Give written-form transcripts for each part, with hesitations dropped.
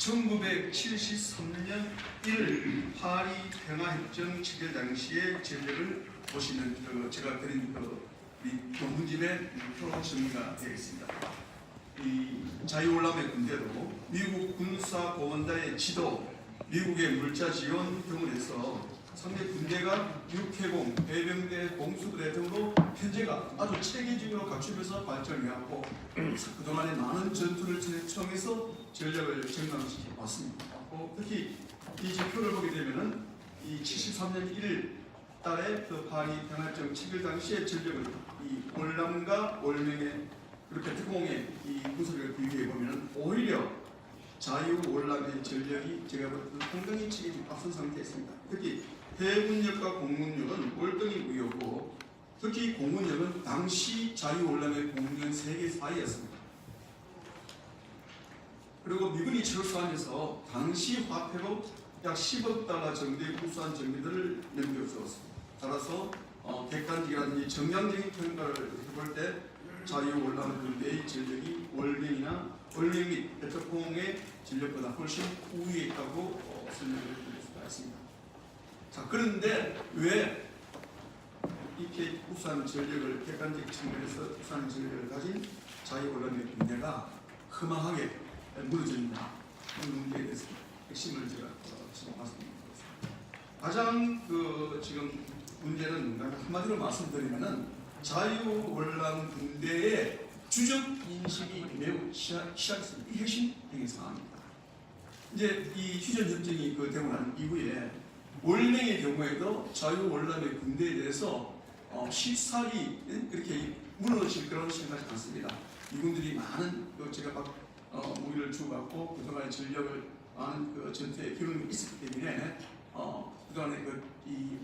1973년 1월 파리 평화협정 체결 당시의 전력을 보시면 제가 드린 논문집에 표로 정리가 되어 있습니다. 이 자유올람의 군대로 미국 군사보안단의 지도, 미국의 물자 지원 등을 해서 상대 군대가 육해공, 해병대, 공수부대 등으로 현재가 아주 체계적으로 갖추면서 발전해왔고 그동안에 많은 전투를 청해서 전력을 정강시켜 왔습니다. 특히 이 지표를 보게 되면은 이 73년 1일 달에 그 파리 평화협정 체결 당시의 전력을 이 올람과 올명의 그렇게 특공의 이 구석을 비교해 보면은 오히려 자유올람의 전력이 제가 볼 때 상당히 책임이 앞선 상태였습니다. 특히 해군력과 공군력은 월등히 우위였고 특히 공군력은 당시 자유올람의 공군력 세계 4위였습니다. 그리고 미군이 철수하면서 당시 화폐로 약 10억 달러 정도의 우수한 장비들을 넘겨주었습니다. 따라서 객관적이라든지 정량적인 평가를 해볼 때 자유올람 군대의 전력이 월명이나 월명 및 베트콩의 전력보다 훨씬 우위에 있다고 설명을 드릴 수가 있습니다. 자, 그런데 왜 이렇게 우수한 전력을 객관적 측면에서 우수한 전력을 가진 자유올람의 군대가 허망하게 무너졌나 그 문제에 대해서 핵심을 제가 지금 말씀드리겠습니다. 가장 지금 문제는 한마디로 말씀드리면은 자유올람 군대의 주적 인식이 매우 취약했습니다. 이 핵심적인 상황입니다. 이제 이 휴전 협정이 되고 난 이후에 월명의 경우에도 자유올람의 군대에 대해서 쉽사리 이렇게 무너질 거라고 생각하지 않습니다. 이군들이 많은 제가 무기를 주고받고 그동안의 전력을 많은 전투에 경험이 있었기 때문에 그동안에 이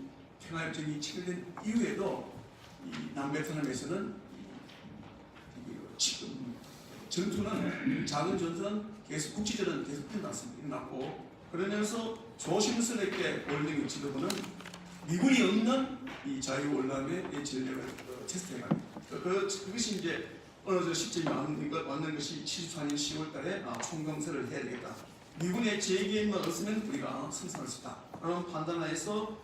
평화협정이 체결된 이후에도 이 남베트남에서는 전투는 작은 전투는 계속 국지전은 계속 일어났고 그러면서 조심스럽게 월명의 지도부는 미군이 없는 이 자유올람의 전력을 테스트해갑니다. 그것이 이제 어느 시점이 왔는 것이 74년 10월달에 총검사를 해야 되겠다. 미군의 재개입만 없으면 우리가 승산할 수 있다. 그런 판단하에서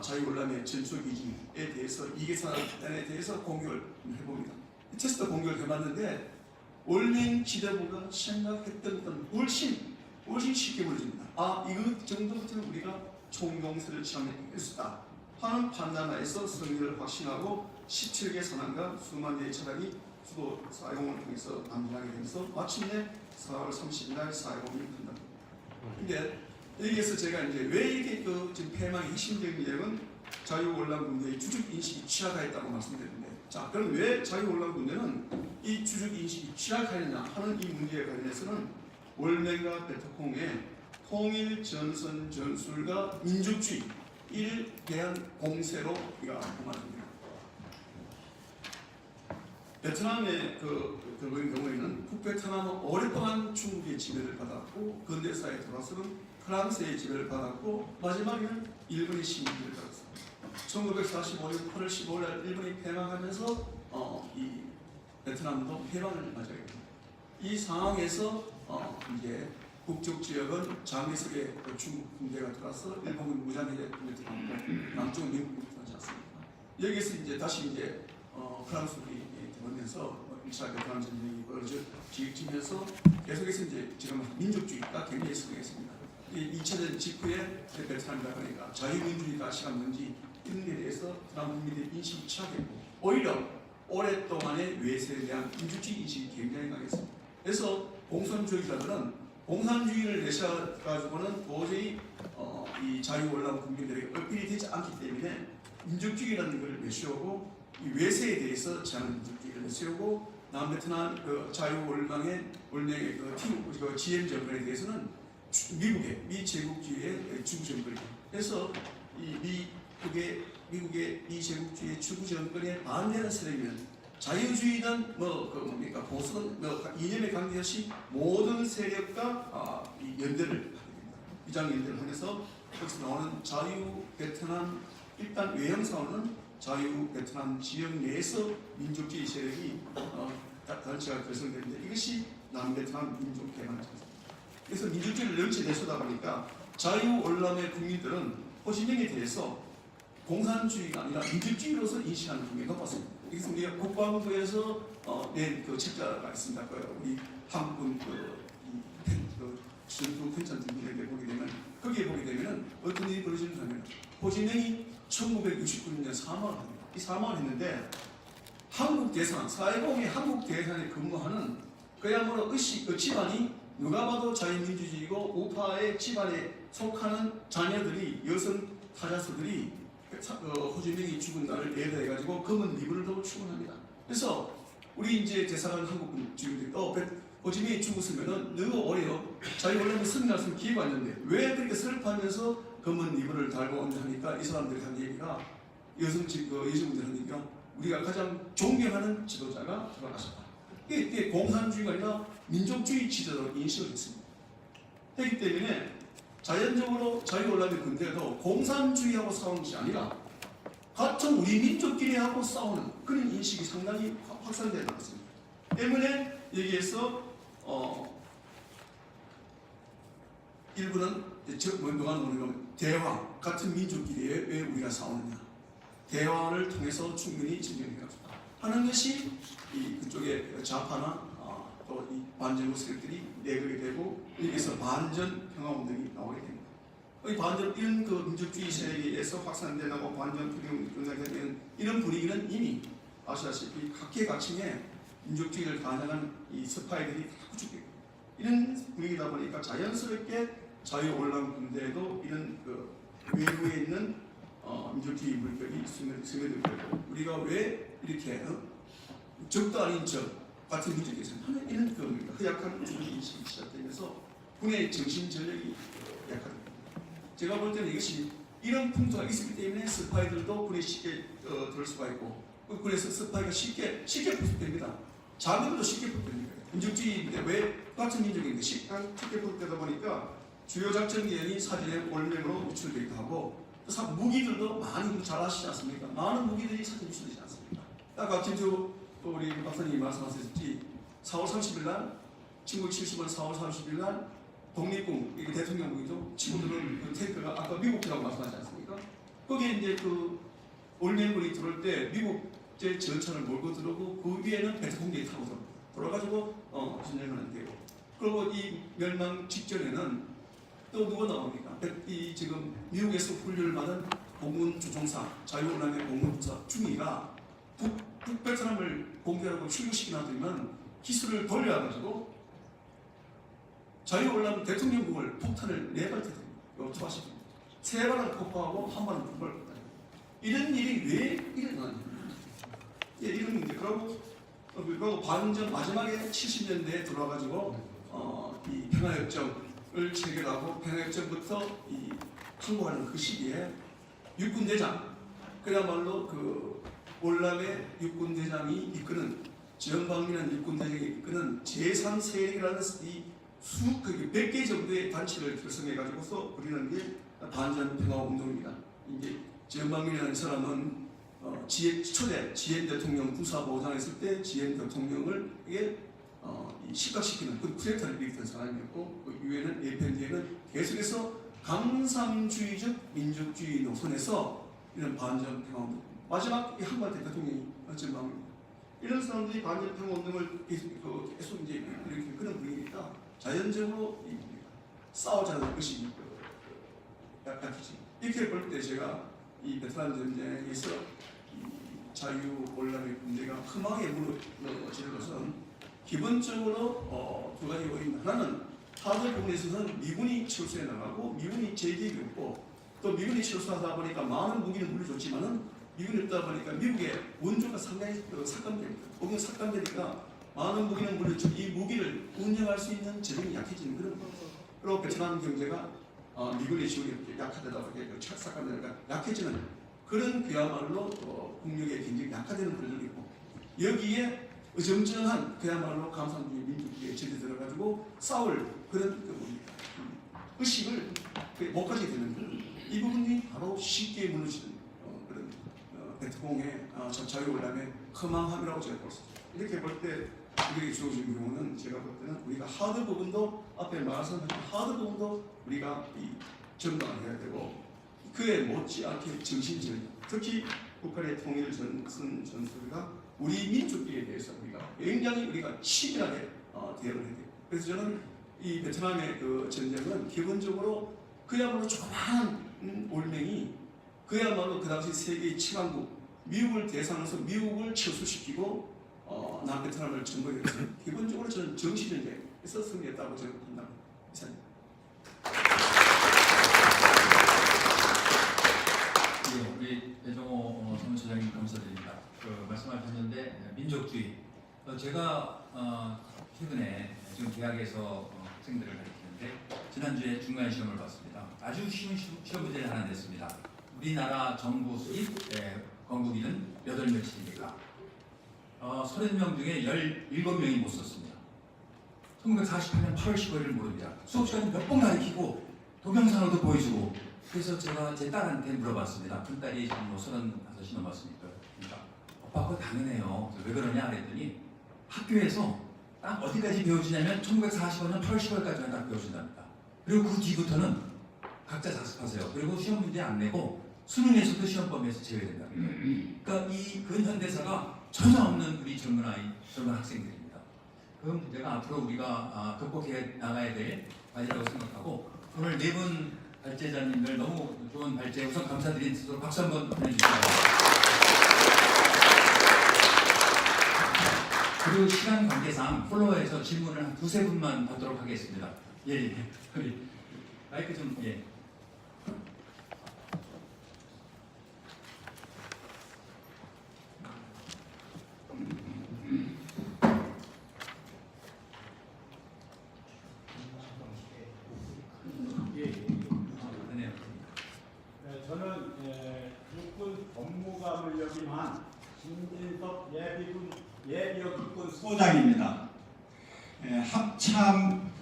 자유올람의 전초기지에 대해서 2개사단에 대해서 공격을 해봅니다. 테스트 공격을 해봤는데 월명 지도부가 생각했던 건 훨씬 쉽게 보여집니다. 이거 정도부터는 우리가 총공세를 취하할 수 있다 하는 판단하에서 승리를 확신하고 17개 산함과 수만 대의 차량이 수도 사용을 통해서 남진하게 되면서 마침내 4월 30일 사용이 끝납니다. 근데 여기에서 제가 이제 왜 이게 지금 패망의 핵심적인 내용은 자유올람 군대의 주적 인식이 취약하였다고 말씀드렸는데, 자, 그럼 왜 자유올람 군대는 이 주적 인식이 취약하느냐 하는 이 문제에 관련해서는 월명과 베트콩의 통일 전선 전술과 민족주의를 대한 공세로 우리가 보아집니다. 베트남의 그런 경우에는 북베트남은 오랫동안 중국의 지배를 받았고 근대사에 들어와서는 프랑스의 지배를 받았고 마지막에는 일본의 식민지를 받았습니다. 1945년 8월 15일 일본이 패망하면서 이 베트남도 패망을 맞아야 됩니다. 이 상황에서 이제 북쪽 지역은 장개석의 중국 군대가 들어와서 일본군 무장해제 군대 들어왔고 남쪽은 미국군이 들어오지 않습니까? 여기서 이제 다시 이제 프랑스군이 들어오면서 1차 베트남 전쟁이 벌어지면서 계속해서 이제 지금 민족주의가 굉장히 성행했습니다. 2차전 직후에 베트남이다 보니까 자유민주주의가 시간뭔지 이런 데 대해서 베트남 국민들의 인식이 취약했고 오히려 오랫동안의 외세에 대한 민주주의 인식이 굉장히 강했습니다. 그래서 공산주의자들은 공산주의를 내셔가지고는 도저히 이 자유올람 국민들에게 어필이 되지 않기 때문에 민족주의라는 것을 내세우고 이 외세에 대해서 제한 민족주의를 내세우고 남베트남 자유올망의 월명의 GM 정권에 대해서는 미국의 미제국주의의 주구 정권이고 그래서 이 미국의 미제국주의의 주구 정권에 반대하는 세력이면 자유주의든 보수든 이념에 관계없이 모든 세력과 연대를 하게 됩니다. 위장 연대를 하면서 거기서 나오는 자유 베트남 일단 외형상으로는 자유 베트남 지역 내에서 민족주의 세력이 단체가 결성되는데 이것이 남베트남 민족개발전입니다. 그래서 민주주의를 넘치 내쏘다 보니까 자유월남의 국민들은 호진영에 대해서 공산주의가 아니라 민주주의로서 인식하는 분이 높았습니다. 그래서 우리가 국방부에서 낸 그 책자가 있습니다. 우리 한국군 전투 편찬 등등에 보게 되면 거기에 보게 되면 어떤 일이 벌어지냐면 호진영이 1969년 사망을 합니다. 이 사망을 했는데 한국 대사관 4.10의 한국 대사관에 근무하는 그야말로 그 집안이 누가 봐도 자유민주주의고 우파의 집안에 속하는 자녀들이 여성 타자수들이 호진영이 죽은 날을 예대해가지고 검은 리본을 출근합니다. 그래서 우리 이제 대사관 한국군 주민들이 호진영이 죽었으면은 너무 어려요. 자유월남에 승리할 수 있는 기회가 있는데 왜 그렇게 슬퍼하면서 검은 리본을 달고 온다 하니까 이 사람들이 한 얘기가 여성분들이 한 얘기가 우리가 가장 존경하는 지도자가 돌아가셨다. 이게 공산주의가 아니라 민족주의 지도자로 인식을 했습니다. 했기 때문에 자연적으로 자유월남의 군대도 공산주의하고 싸우는 것이 아니라 같은 우리 민족끼리 하고 싸우는 그런 인식이 상당히 확산되어 나갔습니다. 때문에 여기에서 일부는 누가 모르면 대화 같은 민족끼리 왜 우리가 싸우느냐 대화를 통해서 충분히 진정해야 하는 것이 그쪽에 좌파나 또 이 반전 세력들이 내걸게 되고 여기서 반전 평화운동이 나오게 됩니다. 이 반전 이런 그 민족주의 세력에서 확산되고 반전 평화운동이 되는 이런 분위기는 이미 아시다시피 각계각층에 민족주의를 반영한 이 스파이들이 다 구축되고 이런 분위기다 보니까 자연스럽게 자유월남 군대에도 이런 그 외부에 있는 민족주의 물결이 스며들게 되고 우리가 왜 이렇게 적도 아닌 적 같은 민족에서 하는 이런 그 허약한 인식이 시작되면서 군의 정신 전력이 약합니다. 제가 볼 때는 이것이 이런 풍토가 있었기 때문에 스파이들도 군에 쉽게 들을 수가 있고 군에서 스파이가 쉽게 부속됩니다. 자금도 쉽게 부속됩니다. 민족주의인데 왜 같은 민족인데 쉽게 부속되다 보니까 주요 작전 계획이 사전에 올명으로 유출되기도 하고 무기들도 많이 잘 아시지 않습니까? 많은 무기들이 사전에 유출되지 않습니까? 아까 김주 우리 박사님이 말씀하셨지 4월 30일 날 1970년 4월 30일 날 독립군 이게 대통령국이죠. 친구들은 그 탱크가 아까 미국이라고 말씀하지 않습니까? 거기에 이제 그 올명군이 들어올 때 미국제 전차를 몰고 들어오고 그 위에는 배트공대기 타고 들어가지고 진행을 한대요. 그리고 이 멸망 직전에는 또 누가 나옵니까? 이 지금 미국에서 훈련을 받은 공군 조종사 자유월남의 공군 조사 중위가 북베트남을 공격하고 출국시키나 하면 기술을 돌려가지고 자유월남 대통령궁을 폭탄을 4발 터뜨립니다. 투하시킵니다. 3발을 폭파하고 1발은 불발합니다. 이런 일이 왜 일어나냐? 이런 문제. 그리고 반전 마지막에 70년대에 들어와가지고 이 평화협정을 체결하고 평화협정부터 이 항복하는 그 시기에 육군대장 그야말로 그 월남의 육군대장이 이끄는 전방민한 육군대장이 이끄는 제3세력이라는 이 수백 개 정도의 단체를 결성해가지고서 우리는 게 반전 평화운동입니다. 이제 전방민이라는 사람은 초대 지엔 대통령 부사보장을 했을 때 지엔 대통령을 이게 식각시키는 그 쿠데타를 일으켰던 사람이었고 그 이후에는 APND에는 계속해서 강상주의적 민족주의 노선에서 이런 반전 평화운동 마지막 한반도 대통령이 전방입니다. 이런 사람들이 반전 평화운동을 계속 이제 이렇게 그런 분위기니까 자연적으로 싸우자는 것이 약해지. 이렇게 볼 때 제가 이 베트남 전쟁에서 자유월남의 군대가 흠하게 무너지는 것은 기본적으로 두 가지 요인입니다. 하나는 하드 부분에 있어서는 미군이 철수해 나가고 미군이 제기획이 없고 또 미군이 철수하다 보니까 많은 무기를 물려줬지만은 미군이 없다 보니까 미국의 원조가 상당히 삭감됩니다. 거기가 삭감되니까 많은 무기는 물려줘 이 무기를 운영할 수 있는 재능이 약해지는 그런 거죠. 그리고 베트남 경제가 미군의 지원이 약하다 보니까 삭감되니까 약해지는 그런 그야말로 국력의 굉장히 약화되는 그런 있고 여기에 어정쩡한 그야말로 강산주의 민족주의에 절에 들어가지고 싸울 그런 의식을 못 가지게 되는 이 부분이 바로 쉽게 무너지는 그런 베트공의 자유월남의 허망함이라고 제가 볼 수 있습니다. 이렇게 볼 때 우리에게 주어진 경우는 제가 볼 때는 우리가 하드 부분도 앞에 말씀 하드 부분도 우리가 이 전방을 해야 되고 그에 못지않게 정신적 특히 북한의 통일 전술가 우리 민족에 대해서 우리가 굉장히 우리가 치밀하게 대응을 해야 돼요. 그래서 저는 이 베트남의 그 전쟁은 기본적으로 그야말로 조그마한 올맹이 그야말로 그 당시 세계의 치강국 미국을 대상으로서 미국을 철수시키고 남베트남을 정복해서 기본적으로 저는 정치전쟁에서 승리했다고 저는 판단합니다. 이상입니다. 예, 우리 배정호 사무처장님 감사드립니다. 말씀하셨는데 민족주의. 제가 최근에 지금 대학에서 학생들을 가르치는데 지난주에 중간 시험을 봤습니다. 아주 쉬운 시험 문제를 하나 냈습니다. 우리나라 정부 수입 건국일은 몇 월 며칠입니까? 30명 중에 17명이 못 썼습니다. 1948년 8월 15일을 모릅니다. 수업 시간에 몇 번 가르치고 동영상으로도 보여주고 그래서 제가 제 딸한테 물어봤습니다. 큰 딸이 지금 뭐 35이 넘었으니까. 그러니까 오빠 그거 당연해요. 왜 그러냐 그랬더니 학교에서 딱 어디까지 배워주냐면 1945년 8월 10월까지만 딱 배워준답니다. 그리고 그 뒤부터는 각자 자습하세요. 그리고 시험 문제 안 내고 수능에서도 시험 범위에서 제외된다. 그러니까 이 근현대사가 전혀 없는 우리 젊은 학생들입니다. 그 문제가 앞으로 우리가 극복해 나가야 될 과제라고 생각하고 오늘 네 분 발제자님들 너무 좋은 발제 우선 감사드린 스스로 박수 한번 보내주시기 그리고 시간 관계상 폴로워에서 질문을 한 두세 분만 받도록 하겠습니다. 예. 마이크 좀 예. 저는 육군 법무관을 역임한 김진섭 예비역입군 소장입니다.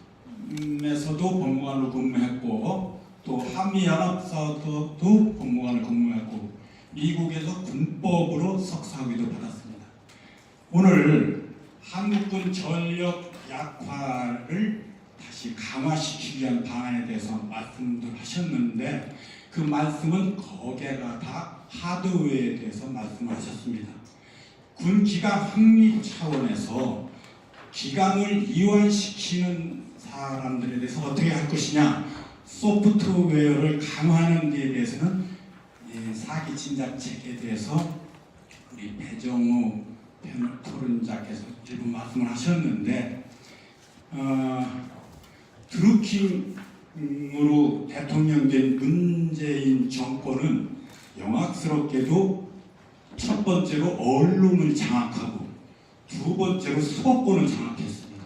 합참에서도 법무관으로 근무했고 또 한미연합사도 법무관을 근무했고 미국에서 군법으로 석사학위도 받았습니다. 오늘 한국군 전력 약화를 다시 강화시키기 위한 방안에 대해서 말씀들 하셨는데 그 말씀은 거개가 다 하드웨어에 대해서 말씀하셨습니다. 군 기강 확립 차원에서 기강을 이완시키는 사람들에 대해서 어떻게 할 것이냐, 소프트웨어를 강화하는 데에 대해서는 사기 진작책에 대해서 우리 배정호 토론자께서 일부 말씀을 하셨는데 드루킹으로 대통령된 문재인 정권은 영악스럽게도 첫 번째로 언론을 장악하고 두 번째로 수도권을 장악했습니다.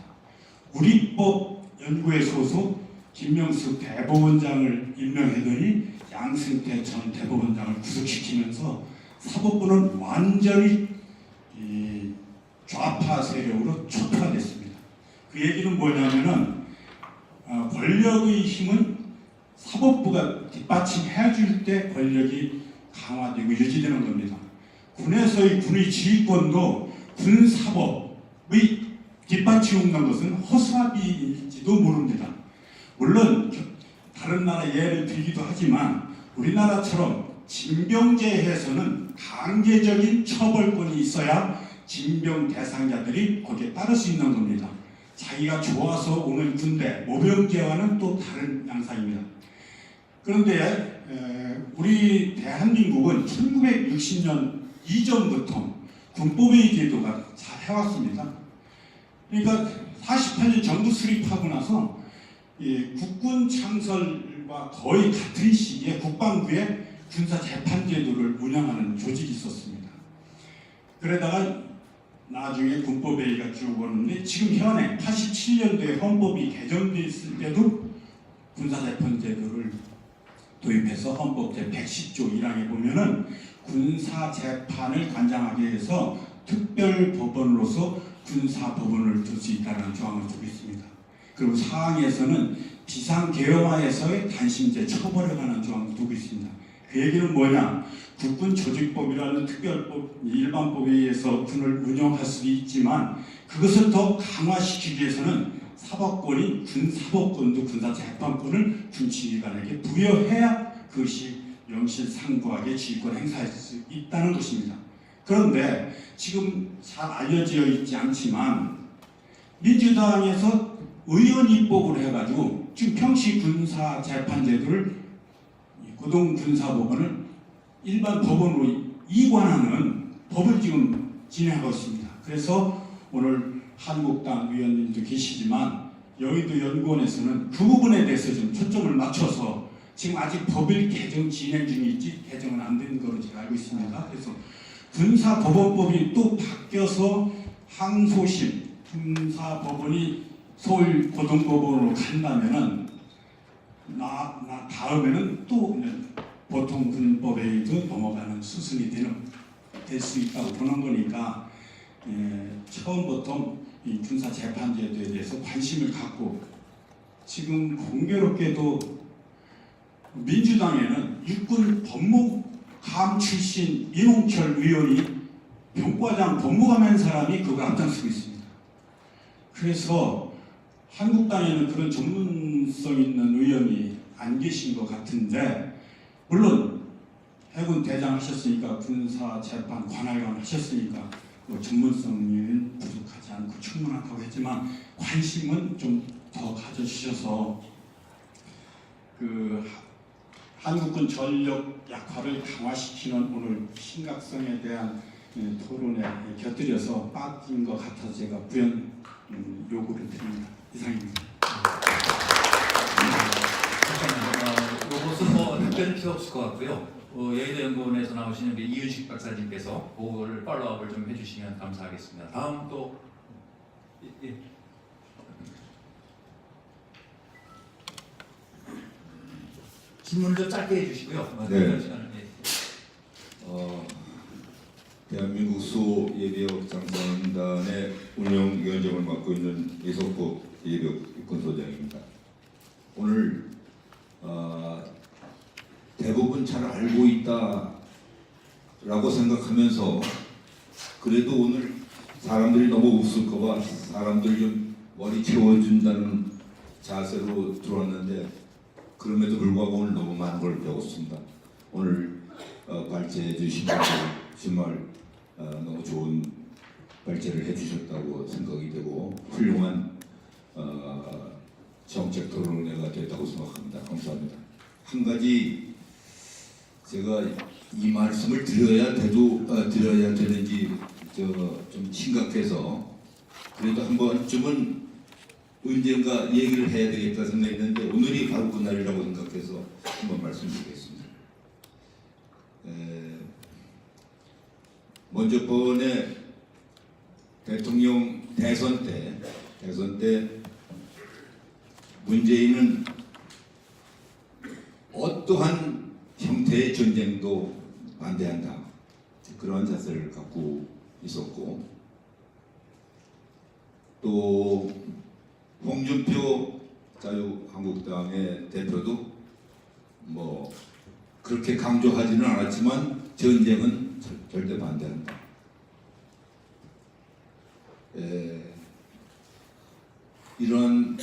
우리법 연구회 소속 김명수 대법원장을 임명하더니 양승태 전 대법원장을 구속시키면서 사법부는 완전히 좌파 세력으로 초토화됐습니다. 그 얘기는 뭐냐면은 권력의 힘은 사법부가 뒷받침해 줄 때 권력이 강화되고 유지되는 겁니다. 군에서의 군의 지휘권도 군사법의 뒷받침 없는 것은 허수아비일지도 모릅니다. 물론 다른 나라 예를 들기도 하지만 우리나라처럼 징병제에서는 강제적인 처벌권이 있어야 징병 대상자들이 거기에 따를 수 있는 겁니다. 자기가 좋아서 오는 군대, 모병제와는 또 다른 양상입니다. 그런데 우리 대한민국은 1960년 이전부터 군법의 제도가 잘 해왔습니다. 그러니까 48년 정부 수립하고 나서 국군 창설과 거의 같은 시기에 국방부에 군사재판제도를 운영하는 조직이 있었습니다. 그러다가 나중에 군법회의가 쭉 오는데 지금 현행 87년도에 헌법이 개정됐을 때도 군사재판제도를 도입해서 헌법 제110조 1항에 보면은 군사재판을 관장하기 위해서 특별법원으로서 군사법원을 둘 수 있다는 조항을 두고 있습니다. 그리고 사항에서는 비상계엄하에서의 단심제 처벌에 관한 조항도 두고 있습니다. 그 얘기는 뭐냐? 국군 조직법이라는 특별법, 일반법에 의해서 군을 운영할 수 있지만 그것을 더 강화시키기 위해서는 사법권인 군사법권도 군사재판권을 군치기관에게 부여해야 그것이 명실상부하게 지휘권 행사할 수 있다는 것입니다. 그런데 지금 잘 알려져 있지 않지만 민주당에서 의원 입법을 해가지고 지금 평시 군사재판제도를 고등군사법원을 일반 법원으로 이관하는 법을 지금 진행하고 있습니다. 그래서 오늘 한국당 의원님도 계시지만 여의도 연구원에서는 그 부분에 대해서 좀 초점을 맞춰서 지금 아직 법일 개정 진행 중이지 개정은 안 된 거로 제가 알고 있습니다. 그래서 군사법원법이 또 바뀌어서 항소심 군사법원이 서울 고등법원으로 간다면은 나 다음에는 또 보통 군법에도 넘어가는 수순이 될 수 있다고 보는 거니까 처음부터 이 군사재판제도에 대해서 관심을 갖고 지금 공교롭게도 민주당에는 육군 법무감 출신 이홍철 의원이 병과장 법무감한 사람이 그걸 앞장서고 있습니다. 그래서 한국당에는 그런 전문성 있는 의원이 안 계신 것 같은데 물론 해군 대장 하셨으니까 군사재판 관할관 하셨으니까 뭐 전문성은 부족하지 않고 충분하다고 했지만 관심은 좀 더 가져주셔서 그 한국군 전력 약화를 강화시키는 오늘 심각성에 대한 토론에 곁들여서 빠진 것 같아서 제가 부연 요구를 드립니다. 이상입니다. 이것은 뭐 특별히 필요 없을 것 같고요. 여의도 연구원에서 나오시는 우리 이윤식 박사님께서 그거를 팔로우업을 좀 해주시면 감사하겠습니다. 다음 또 질문을 좀 짧게 해주시고요. 네. 시간을 대한민국 수호 예비역 장성단의 운영위원장을 맡고 있는 이석구 예비역 육군소장입니다. 오늘 대부분 잘 알고 있다라고 생각하면서 그래도 오늘 사람들이 너무 웃을까봐 사람들 좀 머리 채워준다는 자세로 들어왔는데 그럼에도 불구하고 오늘 너무 많은 걸 배웠습니다. 오늘 발제해 주신 분들 정말 너무 좋은 발제를 해주셨다고 생각이 되고 훌륭한 정책 토론회가 됐다고 생각합니다. 감사합니다. 한 가지 제가 이 말씀을 드려야 되는지 좀 심각해서 그래도 한 번쯤은 언젠가 얘기를 해야 되겠다 생각했는데 오늘이 바로 그날이라고 생각해서 한번 말씀드리겠습니다. 먼저 번에 대통령 대선 때 문재인은 어떠한 형태의 전쟁도 반대한다. 그런 자세를 갖고 있었고 또 홍준표 자유한국당의 대표도 뭐 그렇게 강조하지는 않았지만 전쟁은 절대 반대한다. 이러한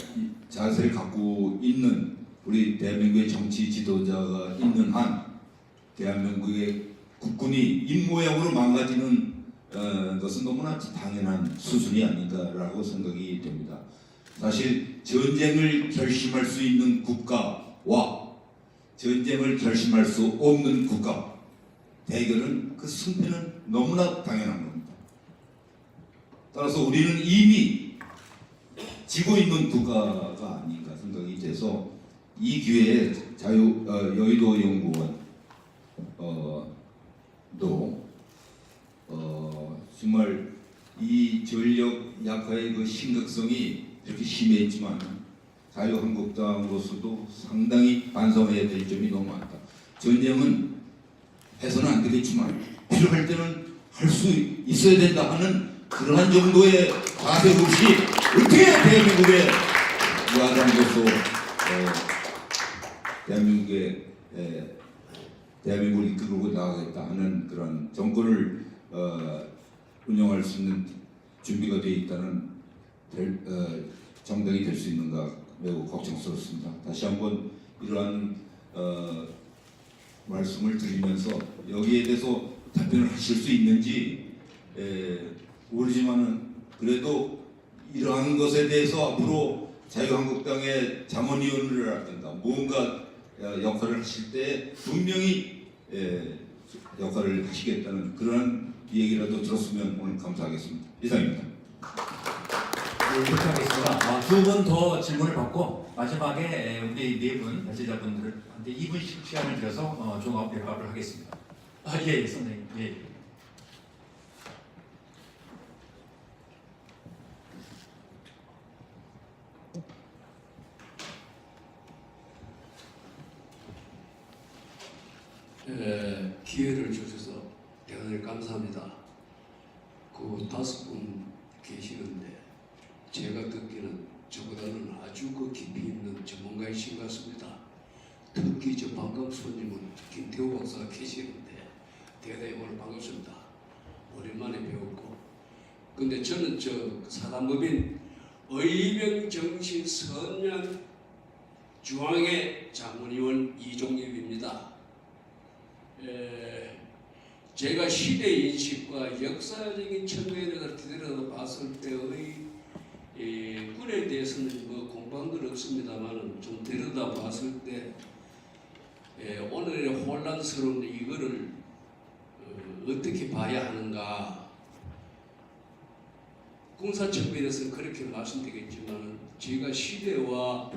자세를 갖고 있는 우리 대한민국의 정치 지도자가 있는 한 대한민국의 국군이 입모양으로 망가지는 것은 너무나 당연한 수순이 아닌가라고 생각이 됩니다. 사실 전쟁을 결심할 수 있는 국가와 전쟁을 결심할 수 없는 국가 대결은 그 승패는 너무나 당연한 겁니다. 따라서 우리는 이미 지고 있는 국가가 아닌가 생각이 돼서 이 기회에 여의도 연구원 정말 이 전력 약화의 그 심각성이 이렇게 심했지만 자유한국당으로서도 상당히 반성해야 될 점이 너무 많다. 전쟁은 해서는 안 되겠지만 필요할 때는 할 수 있어야 된다 하는 그러한 정도의 자세 없이 어떻게 대한민국의 여당으로서 대한민국의 대한민국을 이끌고 나가겠다 하는 그런 정권을 운영할 수 있는 준비가 되어 있다는 정당이 될 수 있는가 매우 걱정스럽습니다. 다시 한번 이러한 말씀을 드리면서 여기에 대해서 답변을 하실 수 있는지 모르지만은 그래도 이러한 것에 대해서 앞으로 자유한국당의 자문위원회라든가 뭔가 역할을 하실 때 분명히 역할을 하시겠다는 그런 얘기라도 들었으면 오늘 감사하겠습니다. 이상입니다. 네, 그렇게 하겠습니다. 두 분 더 질문을 받고 마지막에 우리 네 분 발제자분들한테 2분씩 시간을 들여서 종합 대답을 하겠습니다. 예, 선생님. 예. 기회를 주셔서 대단히 감사합니다. 그 5분 계시는데 제가 듣기는 저보다는 아주 깊이 있는 전문가이신 것 같습니다. 특히 저 방금 손님은 김태호 박사가 계시는데 대단히 오늘 반갑습니다. 오랜만에 배웠고 근데 저는 저 사단법인 의병정신선양 중앙회 자문위원 이종립입니다. 제가 시대 인식과 역사적인 측면에서 들여다봤을 때의 꾼에 대해서는 뭐 공부한 건 없습니다만 좀 들여다봤을 때 오늘의 혼란스러운 이거를 어떻게 봐야 하는가 군사 측면에서는 그렇게 말씀드리겠지만 제가 시대와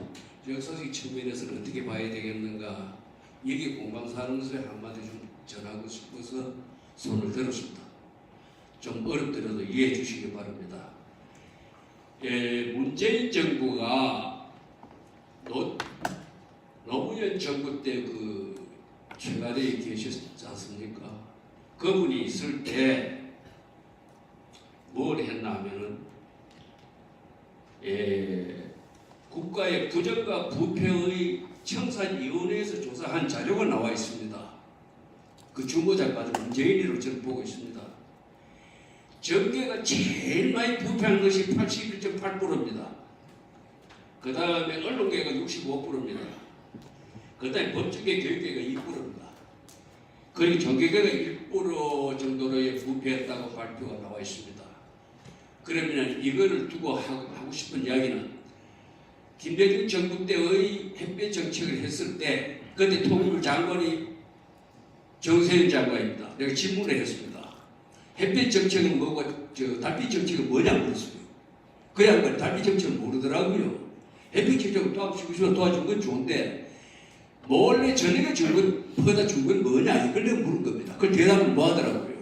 역사적 측면에서는 어떻게 봐야 되겠는가 여기 공방사는 것에 한마디 좀 전하고 싶어서 손을 들었습니다. 좀 어렵더라도 이해해 주시기 바랍니다. 문재인 정부가 노무현 정부 때 그 청와대에 계셨지 않습니까? 그분이 있을 때 뭘 했나 하면은 국가의 부정과 부패의 청산위원회에서 조사한 자료가 나와 있습니다. 그 주모자까지 문재인이라고 저는 보고 있습니다. 정계가 제일 많이 부패한 것이 81.8%입니다. 그 다음에 언론계가 65%입니다. 그 다음에 법조계, 교육계가 2%입니다. 그리고 정계계가 1% 정도로의 부패했다고 발표가 나와 있습니다. 그러면 이거를 두고 하고 싶은 이야기는 김대중 정부 때의 햇볕 정책을 했을 때 그때 통일부 장관이 정세현 장관입니다. 내가 질문을 했습니다. 햇빛 정책은 뭐고 달빛 정책은 뭐냐 물었어요. 그 양반 달빛 정책은 모르더라고요. 햇빛 정책을 도와준 건 좋은데 몰래 전액에 준 건 퍼다 준 건 뭐냐 이걸 내가 물은 겁니다. 그걸 대답을 뭐 하더라고요.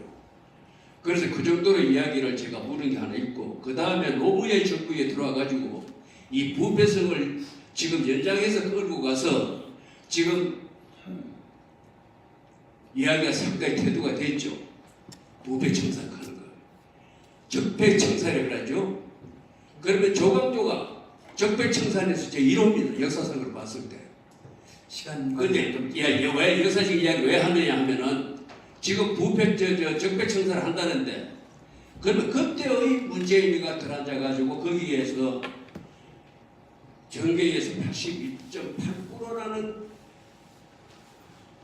그래서 그 정도로 이야기를 제가 물은 게 하나 있고 그 다음에 노무현 정부에 들어와가지고 이 부패성을 지금 연장해서 끌고 가서 지금 이야기가 상당히 태도가 됐죠. 부패청산하는 거. 적폐청산이라고 하죠. 그러면 조광조가 적폐청산에서 제 1호입니다. 역사상으로 봤을 때. 근데 왜 역사적 이야기를 왜 하느냐 하면은 지금 부패 적폐청산을 한다는데 그러면 그때의 문재인이가 들어앉아가지고 거기에서 정계에서 82.8%라는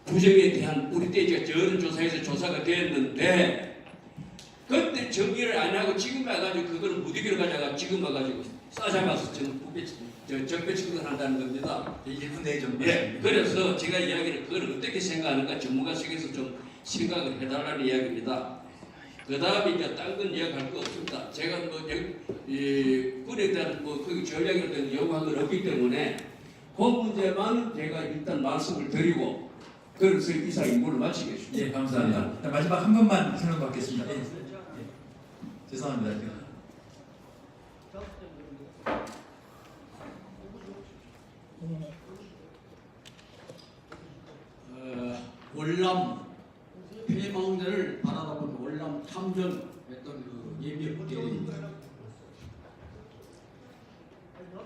부정에 대한 우리 때 이제 여론조사에서 조사가 됐는데 그때 정리를 안 하고 지금 와가지고 그거를 무디기로 가져가 지금 와가지고 싸잡아서 적폐청산 한다는 겁니다. 1분 내에 좀. 예, 그래서 제가 이야기를 그걸 어떻게 생각하는가 전문가석에서 좀 생각을 해달라는 이야기입니다. 그 다음에 이제 딴 건 이야기할 거 없습니다. 제가 뭐 군에 대한 그 전략에 대한 요구한 건 없기 때문에 그 문제만 제가 일단 말씀을 드리고 그래서 이사 임무를 마치겠습니다. 예, 감사합니다. 마지막 한 번만 설명 받겠습니다. 예. 죄송합니다. 월남 폐망대를 바라다보는 월남 탐전했던 그 예비역대입니다.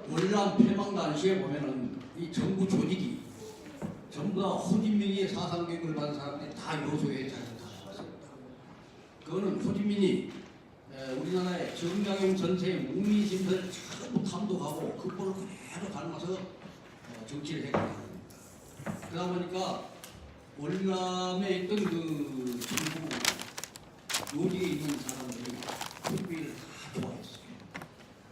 월남 폐망 당시에 보면은 이 정부 조직이 전부 다 호진민이 사상교육을 받은 사람들이 다 요소에 자리를 잡았습니다. 그거는 호진민이 우리나라의 정장영 전체의 문민심들을 전부 탐독하고 그꼴을 그대로 닮아서 정치를 했기 때문입니다. 그러다 보니까 월남에 있던 그 정부 요직에 있는 사람들이 호진민을 다 좋아했어요.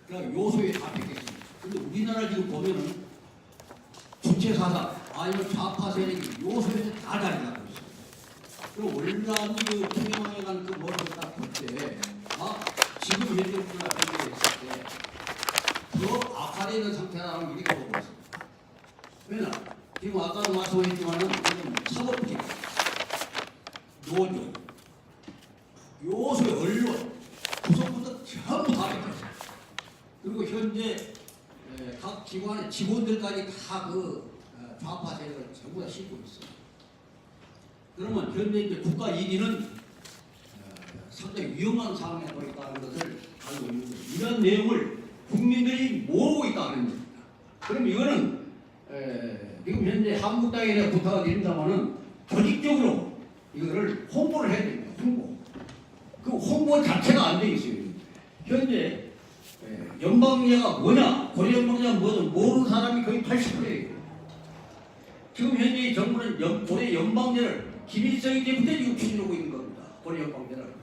그러니까 요소에 다 뺏겼습니다. 근데 우리나라 지금 보면은 주체 사상 아니면 좌파 세력이 요소에 다 자리 잡고 있어요. 그리고 월남이 그 통영에 간 그 모습을 딱 볼 때, 지금 현재 우리나라 비교했을 때 더 악화되는 상태라는 걸 이렇게 보고 있습니다. 왜냐? 지금 아까도 말씀했지만은 지금 사법직, 노조, 요소의 언론, 구성부터 전부 다 뺏겼어요. 그리고 현재 각 기관의 직원들까지 다 그 좌파 세력을 전부 다 싣고 있어요. 그러면 현재 이제 국가 1위는 상당히 위험한 상황에 놓여 있다는 것을 알고 있는 거예요. 이런 내용을 국민들이 모르고 있다는 겁니다. 그럼 이거는 지금 현재 한국당에 대한 부탁을 드린다면은 조직적으로 이거를 홍보를 해야 됩니다. 홍보. 그 홍보 자체가 안 돼 있어요. 현재 연방제가 뭐냐, 고려 연방제가 뭐든 모르는 사람이 거의 80%예요. 지금 현재 정부는 고려 연방제를 김일성 때부터 지금 추진하고 있는 겁니다. 고려 연방제를.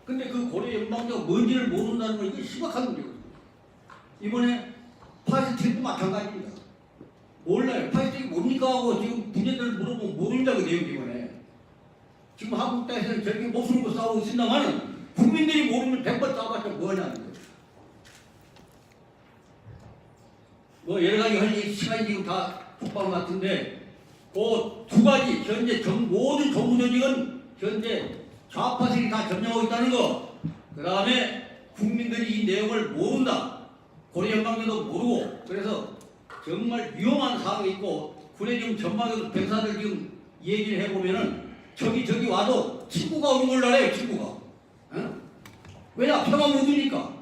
근데 그 고려 연방제가 뭔지를 모른다는 건 이게 심각한 문제거든요. 이번에 파시스트도 마찬가지입니다. 몰라요. 파시스트가 뭡니까 하고 지금 분야들을 물어보면 모른다고 내요 이번에. 지금 한국 땅에서는 저렇게 목숨 걸고 싸우고 있습니다만은 국민들이 모르면 100번 싸워봤자 뭐하냐는 거예요. 뭐 여러 가지 할 시간이 지금 다 폭발 같은데 그 두 가지 현재 모든 정부 조직은 현재 좌파 세력이 다 점령하고 있다는 거. 그 다음에 국민들이 이 내용을 모른다. 고려 연방제도 모르고 그래서 정말 위험한 상황이 있고 군에 지금 전망에서 병사들 지금 얘기를 해보면은 저기 와도 친구가 오는 걸 알아요. 친구가. 왜냐? 표가 못 주니까.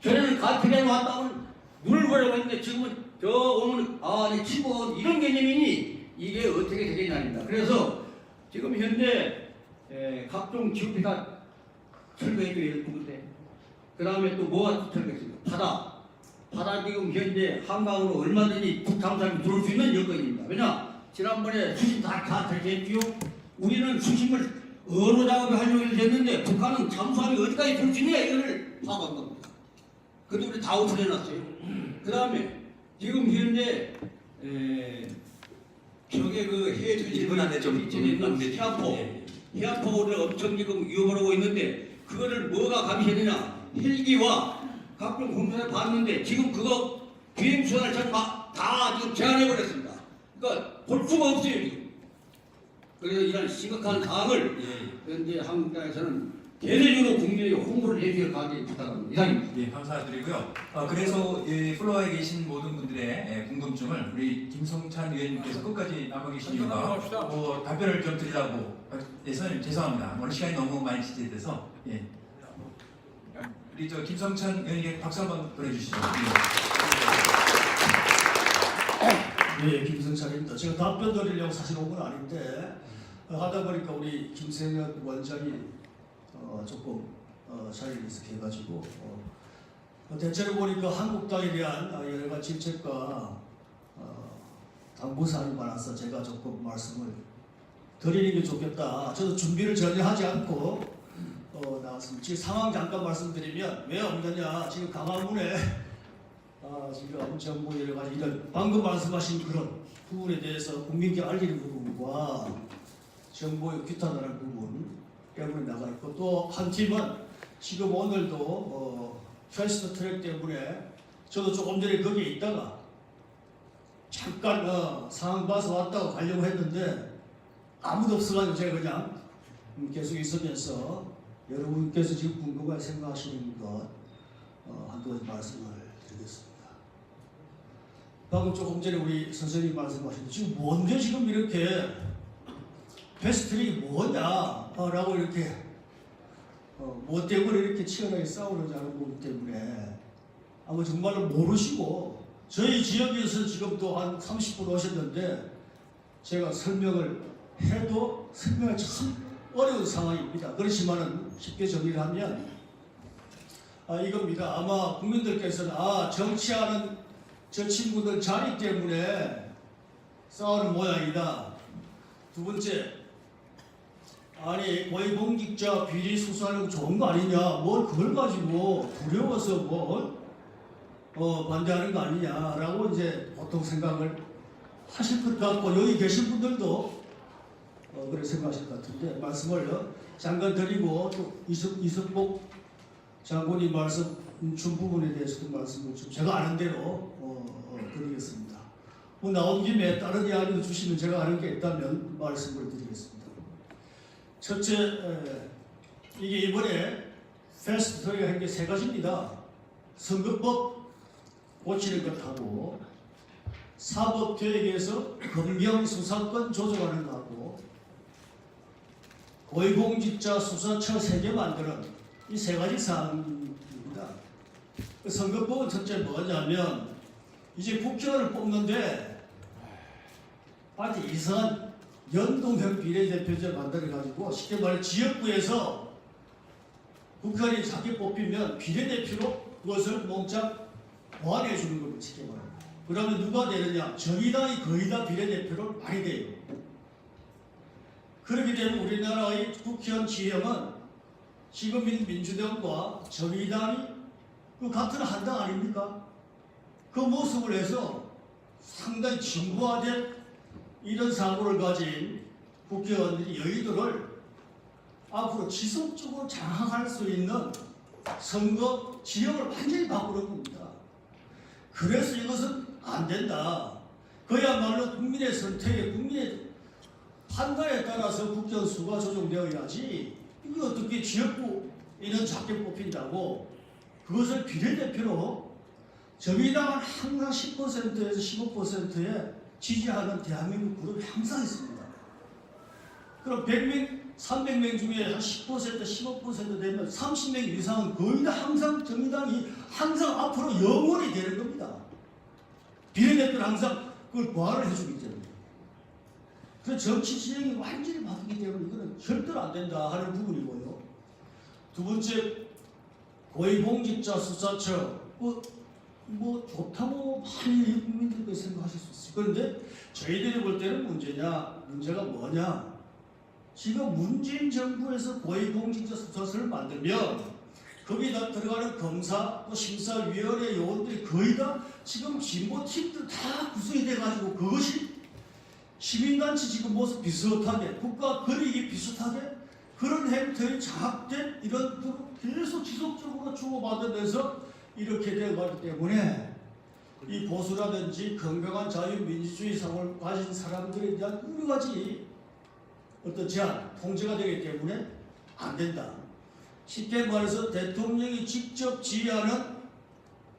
전에는 가택에 왔다면 눈을 보려고 했는데 지금은 저 오면 내 친구가 이런 개념이니 이게 어떻게 되겠냐입니다. 그래서 지금 현재 각종 지역비가 철거해줘야 되는데 그 다음에 또 뭐가 철거했습니까? 바다 지금 현재 한강으로 얼마든지 북탐사람이 들어올 수 있는 여건입니다. 왜냐? 지난번에 수심 다 철거했지요. 우리는 수심을 어로 작업을 하려고 했는데 북한은 잠수함이 어디까지 들어올 수 있냐 이거를 파악한 겁니다. 근데 우리 다 오픈해놨어요. 그 다음에 지금 현재 저게 그 해수지분한테 좀 있는 해안포를 엄청 지금 위협하고 있는데 그거를 뭐가 감시했느냐? 헬기와 각종 공사를 봤는데 지금 그거 비행 수단을 전 다 지금 제한해 버렸습니다. 그러니까 볼 수가 없어요 지금. 그래서 이런 심각한 사항을 현재 한국 땅에서는 대대적으로 국민에게 홍보를 해주길 강하게 부탁합니다. 이상입니다. 네, 감사드리고요. 그래서 플로어에 계신 모든 분들의 궁금증을 우리 김성찬 의원님께서 끝까지 남아 계신 이유가 답변을 좀 드리려고 해서 죄송합니다. 오늘 시간이 너무 많이 지체돼서 우리 저 김성찬 의원님께 박수 한번 보내주시죠. 네, 김성찬입니다. 제가 답변 드리려고 사실 온 건 아닌데 하다 보니까 우리 김세현 원장이 조금 자리를 이석해가지고 대체로 보니까 한국당에 대한 여러 가지 질책과 당부 사항이 많아서 제가 조금 말씀을 드리는 게 좋겠다. 저도 준비를 전혀 하지 않고 나왔습니다. 지금 상황 잠깐 말씀드리면 왜 없느냐? 지금 강화문에 지금 정부 여러 가지 이런 방금 말씀하신 그런 부분에 대해서 국민께 알리는 부분과 정부의 규탄하는 부분 때문에 나가 있고 또 한 팀은 지금 오늘도 패스트 트랙 때문에 저도 조금 전에 거기에 있다가 잠깐 상황 봐서 왔다고 가려고 했는데 아무도 없어가지고 제가 그냥 계속 있으면서 여러분께서 지금 궁금하게 생각하시는 것 한두 가지 말씀을 드리겠습니다. 방금 조금 전에 우리 선생님이 말씀하신 지금 뭔데 지금 이렇게 패스트트랙이 뭐냐 라고 이렇게 뭐 때문에 이렇게 치열하게 싸우느냐는 부분 때문에 아마 정말로 모르시고 저희 지역에서 지금도 한 30분 오셨는데 제가 설명을 해도 설명이 참 어려운 상황입니다. 그렇지만은 쉽게 정리를 하면 이겁니다. 아마 국민들께서는 정치하는 저 친구들 자리 때문에 싸우는 모양이다. 두 번째, 아니 고위공직자 비리 수사하는 거 좋은 거 아니냐? 뭘 그걸 가지고 두려워서 반대하는 거 아니냐라고 이제 보통 생각을 하실 것 같고 여기 계신 분들도 그렇게 생각하실 것 같은데 말씀을 잠깐 드리고 또 이석복 장군이 말씀 준 부분에 대해서도 말씀을 좀 제가 아는 대로 드리겠습니다. 나온 김에 다른 이야기도 주시면 제가 아는 게 있다면 말씀을 드리겠습니다. 첫째, 이게 이번에 패스트 트랙 한 게 세 가지입니다. 선거법 고치는 것하고 사법계획에서 검경 수사권 조정하는 것하고 고위공직자 수사처 3개 만드는 이 세 가지 사항입니다. 선거법은 첫째 뭐냐면 이제 국회의원을 뽑는데 아주 이상한 연동형 비례대표제 만들어가지고 쉽게 말해 지역구에서 국회의원이 자기 뽑히면 비례대표로 그것을 몽땅 보완해 주는 겁니다. 쉽게 말해. 그러면 누가 되느냐? 정의당이 거의 다 비례대표를 많이 돼요. 그렇게 되면 우리나라의 국회의원 지형은 지금 민주당과 정의당이 그 같은 한 당 아닙니까? 그 모습을 해서 상당히 진보화된 이런 사고를 가진 국회의원들이 여의도를 앞으로 지속적으로 장악할 수 있는 선거 지형을 완전히 바꾸는 겁니다. 그래서 이것은 안 된다. 그야말로 국민의 선택에 국민의 판단에 따라서 국회의원 수가 조정되어야지 이게 어떻게 지역구에는 작게 뽑힌다고 그것을 비례대표로 정의당은 항상 10%에서 15%에 지지하는 대한민국 그룹이 항상 있습니다. 그럼 100명, 300명 중에 한 10%, 15% 되면 30명 이상은 거의 다 항상 정의당이 항상 앞으로 영원히 되는 겁니다. 비례대표는 항상 그걸 보완을 해주기 때문에. 그래서 정치 진영이 완전히 바뀌기 때문에 이거는 절대로 안 된다 하는 부분이고요. 두 번째, 고위공직자 수사처. 뭐 좋다고 많이 국민들께 생각하실 수 있어요. 그런데 저희들이 볼 때는 문제가 뭐냐? 지금 문재인 정부에서 고위공직자 수사처를 만들면 거기다 들어가는 검사, 또 심사위원회 요원들이 거의 다 지금 진보 팀들 다 구성이 돼가지고 그것이 시민단체 지금 모습 비슷하게 국가 권익이 비슷하게 그런 행태에 장악된 이런 계속 지속적으로 주고받으면서 이렇게 되어가기 때문에 이 보수라든지 건강한 자유민주주의 사고를 가진 사람들에 대한 여러 가지 어떤 제한, 통제가 되기 때문에 안 된다. 쉽게 말해서 대통령이 직접 지휘하는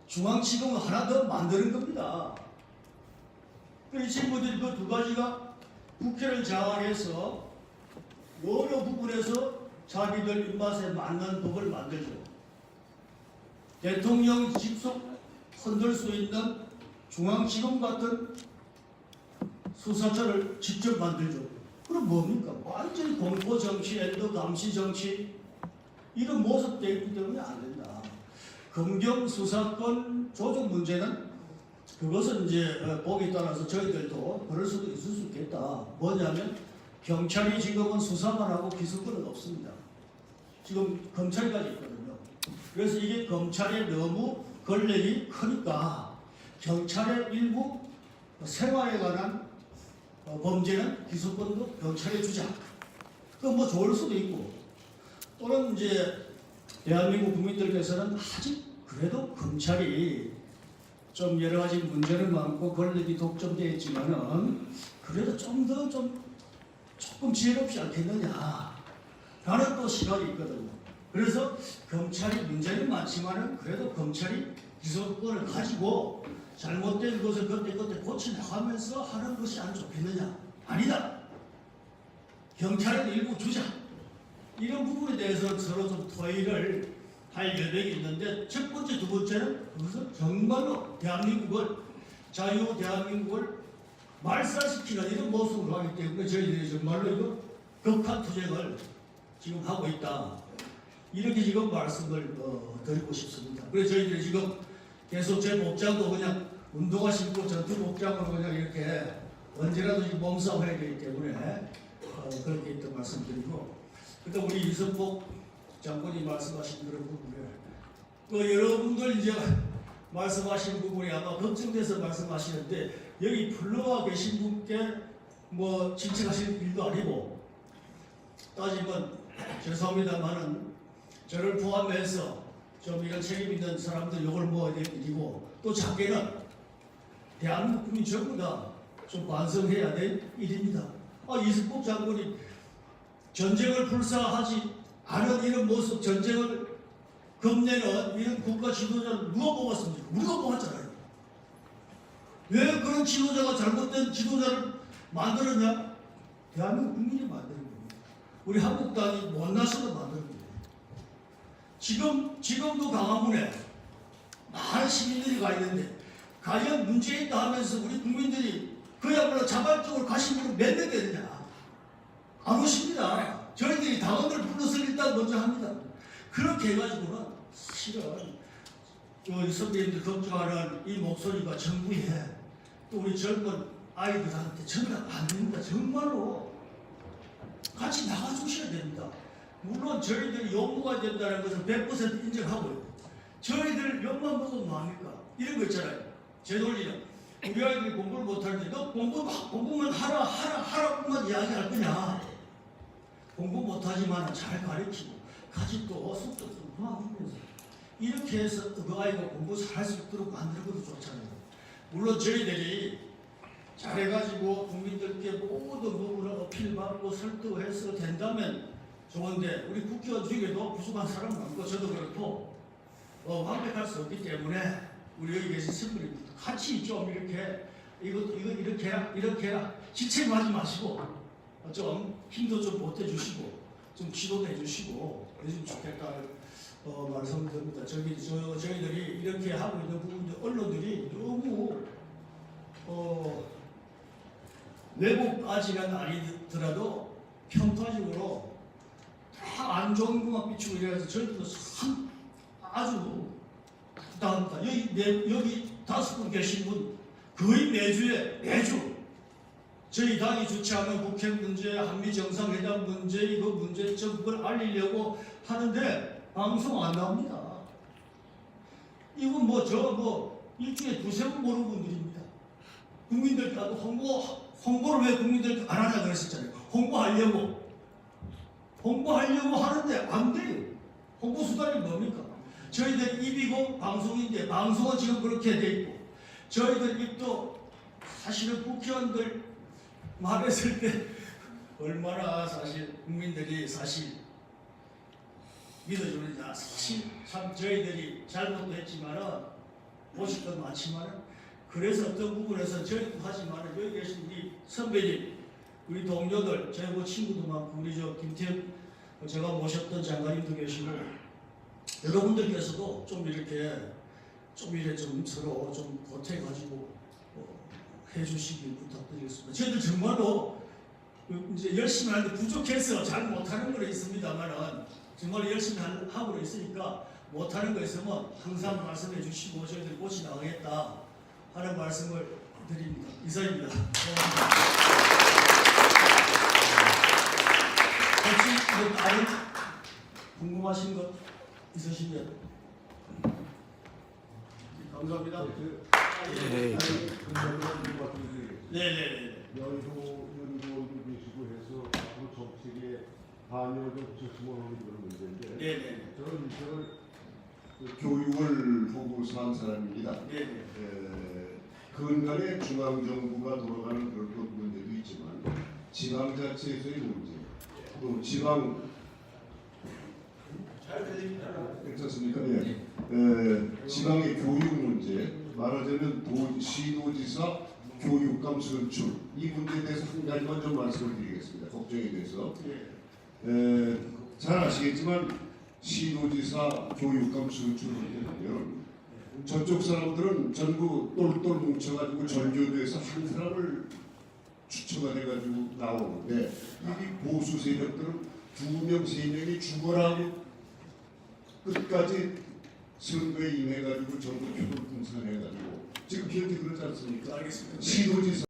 중앙지검을 하나 더 만드는 겁니다. 이 친구들이 그 두 가지가 국회를 장악해서 여러 부분에서 자기들 입맛에 맞는 법을 만들죠. 대통령 직속 흔들 수 있는 중앙지검 같은 수사처를 직접 만들죠. 그럼 뭡니까? 완전히 공포정치, 엔도감시정치 이런 모습도 있기 때문에 안 된다. 검경 수사권 조정 문제는 그것은 이제 보기에 따라서 저희들도 그럴 수도 있을 수 있겠다. 뭐냐면 경찰이 지금은 수사만 하고 기소권은 없습니다. 지금 검찰까지 있거든요. 그래서 이게 검찰의 너무 권력이 크니까 경찰의 일부 생활에 관한 범죄는 기소권도 경찰에 주자. 그건 뭐 좋을 수도 있고 또는 이제 대한민국 국민들께서는 아직 그래도 검찰이 좀 여러 가지 문제는 많고 권력이 독점되어 있지만은 그래도 좀 더 조금 지혜롭지 않겠느냐 라는 또 시각이 있거든요. 그래서 검찰이 문제는 많지만은 그래도 검찰이 기소권을 가지고 잘못된 것을 그때 고쳐나가면서 하는 것이 안 좋겠느냐? 아니다. 경찰은 일부 주자. 이런 부분에 대해서 서로 좀 토의를 할 여백이 있는데 첫 번째, 두 번째는 그것은 정말로 대한민국을 자유 대한민국을 말살시키는 이런 모습을 하기 때문에 저희들이 정말로 이거 극한 투쟁을 지금 하고 있다. 이렇게 지금 말씀을 드리고 싶습니다. 그래서 저희들이 지금 계속 제 복장도 그냥 운동화 신고 전투 복장으로 그냥 이렇게 언제라도 지금 몸싸움 해야 되기 때문에 그렇게 일단 말씀드리고, 그다음 우리 이승복 장군이 말씀하신 그런 부분에 여러분들 이제 말씀하신 부분이 아마 걱정돼서 말씀하시는데, 여기 불러와 계신 분께 뭐 진책하실 일도 아니고, 따지면 죄송합니다만은 저를 포함해서 좀 이런 책임 있는 사람들 욕을 먹어야 될 일이고, 또 작게는 대한민국 국민 전부 다 좀 반성해야 될 일입니다. 이승복 장군이 전쟁을 불사하지 않은 이런 모습, 전쟁을 겁내는 이런 국가 지도자를 누가 뽑았습니까? 우리가 뽑았잖아요. 왜 그런 지도자가 잘못된 지도자를 만들었냐? 대한민국 국민이 만드는 겁니다. 우리 한국당이 못나서도 만드는 겁니다. 지금도 강화문에 많은 시민들이 가 있는데, 과연 문제 있다 하면서 우리 국민들이 그야말로 자발적으로 가신 분은 몇 명 되느냐? 안 오십니다. 저희들이 당원들 불러서 일단 먼저 합니다. 그렇게 해가지고는 실은 이 선배님들 걱정하는 이 목소리가 정부에 또 우리 젊은 아이들한테 전달 안 됩니다. 정말로 같이 나가주셔야 됩니다. 물론 저희들이 욕먹어야 된다는 것은 100% 인정하고요. 저희들 욕만 먹으면 뭐합니까? 이런 거 있잖아요. 제 논리는 우리 아이들이 공부를 못하는데 너 공부만 하라고만 이야기할 거냐? 공부 못하지만 잘 가르치고 같이 또 숙제도 좀 도와주면서 이렇게 해서 그 아이가 공부 잘할 수 있도록 만드는 것도 좋잖아요. 물론 저희들이 잘해가지고 국민들께 모든 부분을 어필받고 설득해서 된다면 좋은데, 우리 국회의원 중에도 부족한 사람 많고 저도 그렇고 완벽할 수 없기 때문에 우리 여기 계신 선배님들 같이 좀 이렇게 이거 이렇게 해라 지체하지 마시고 좀 힘도 좀 보태주시고 좀 지도도 해주시고 그러시면 좋겠다 말씀드립니다. 저희들이 이렇게 하고 있는 부분들 언론들이 너무 외국까지는 아니더라도 편파적으로 다 안 좋은 것만 비추고 이래서 저희들도 참 아주 부담합니다. 여기 5분 계신 분 거의 매주 저희 당이 주최하는 국회 문제, 한미 정상회담 문제, 이거 문제점 그걸 알리려고 하는데 방송 안 나옵니다. 이건 일주일에 2-3번 보는 분들입니다. 국민들께 홍보를 왜 국민들께 안 하냐 그랬었잖아요. 홍보하려고 하는데 안 돼요. 홍보 수단이 뭡니까? 저희들 입이고 방송인데 방송은 지금 그렇게 돼 있고, 저희들 입도 사실은 국회의원들 말했을 때 얼마나 사실 국민들이 사실 믿어주는지 사실 참 저희들이 잘못도 했지만은 보실 건 많지만은, 그래서 어떤 부분에서 저희도 하지만은 여기 계신 우리 선배님, 우리 동료들, 저희 친구도 많고 우리 김태현 제가 모셨던 장관님도 계시고 여러분들께서도 좀 이렇게 좀 서로 좀 보태가지고 해주시길 부탁드리겠습니다. 저희들 정말로 이제 열심히 하는데 부족해서 잘 못하는 거 있습니다만은 정말 열심히 하고 있으니까 못하는 거 있으면 항상 말씀해 주시고 저희들 고치 나가겠다 하는 말씀을 드립니다. 이상입니다. 혹시 뭐 다른 궁금하신 것 있으시면 감사합니다. 네네네. 연구원도 계시고 해서 앞으로 정책에 반영을 줬으면 하는 그런 문제인데, 네네. 저는 교육을 하고 산 사람입니다. 네네. 근간에 중앙정부가 돌아가는 그런 문제도 있지만 지방자치에서의 문제, 또 지방 괜찮습니까? 예. 지방의 교육 문제, 말하자면 시도지사 교육감 선출, 이 문제에 대해서 한 가지만 좀 말씀을 드리겠습니다. 걱정에 대해서. 잘 아시겠지만 시도지사 교육감 선출을 하게 되면 저쪽 사람들은 전부 똘똘 뭉쳐가지고 전교도에서 한 사람을 추천을 해가지고 나오는데 이 보수 세력들은 2명, 3명이 죽어라고 끝까지 선거에 임해가지고 전부 표를 분산해가지고 지금 현재 그렇지 않습니까? 알겠습니다. 시도지사